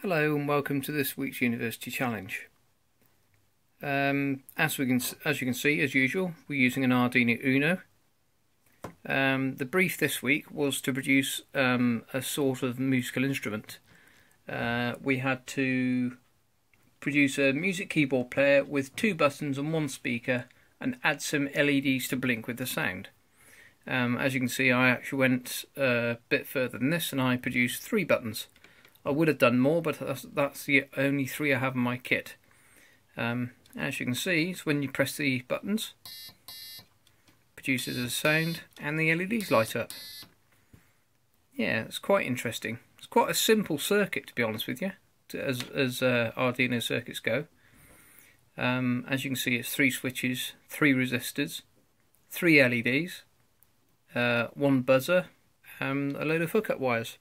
Hello and welcome to this week's University Challenge. As you can see, as usual, we're using an Arduino Uno. The brief this week was to produce a sort of musical instrument. We had to produce a music keyboard player with 2 buttons and 1 speaker and add some LEDs to blink with the sound. As you can see, I actually went a bit further than this and I produced 3 buttons. I would have done more, but that's the only 3 I have in my kit. As you can see, it's when you press the buttons, produces a sound and the LEDs light up. Yeah, it's quite interesting. It's quite a simple circuit, to be honest with you, as Arduino circuits go. As you can see, it's 3 switches, 3 resistors, 3 LEDs, 1 buzzer, and a load of hookup wires.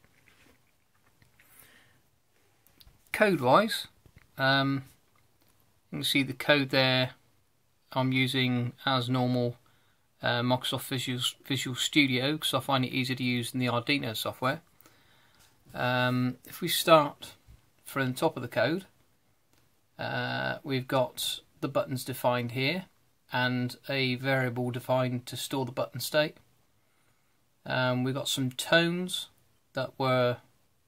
Code-wise, you can see the code there. I'm using, as normal, Microsoft Visual Studio because I find it easier to use than the Arduino software. If we start from the top of the code, we've got the buttons defined here and a variable defined to store the button state. We've got some tones that were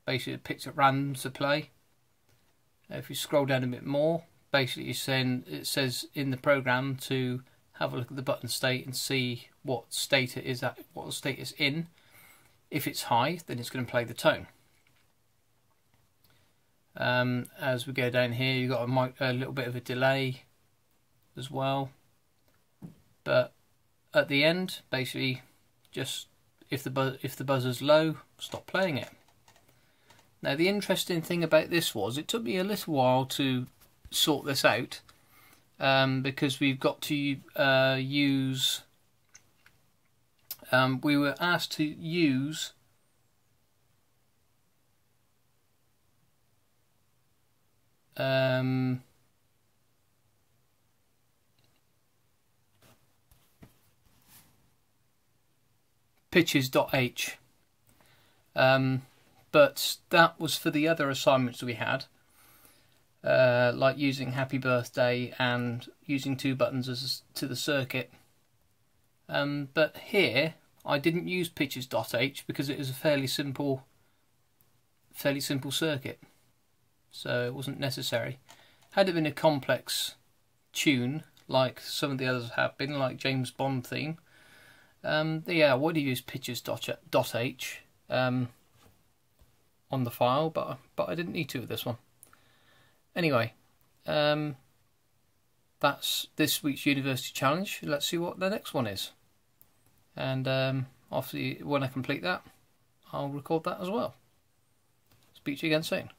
basically picked at random to play. If you scroll down a bit more, basically it says in the program to have a look at the button state and see what state it is at, what state it's in. If it's high, then it's going to play the tone. As we go down here, you've got a little bit of a delay as well. But at the end, basically, just if the buzzer's low, stop playing it. Now the interesting thing about this was it took me a little while to sort this out because we've got to use we were asked to use pitches.h. But that was for the other assignments we had, like using Happy Birthday and using 2 buttons to the circuit. But here I didn't use pitches.h because it was a fairly simple circuit, so it wasn't necessary. Had it been a complex tune like some of the others have been, like James Bond theme, yeah, I would have used pitches.h. On the file, but I didn't need to with this one. Anyway, that's this week's University Challenge. Let's see what the next one is. And obviously when I complete that, I'll record that as well. Speak to you again soon.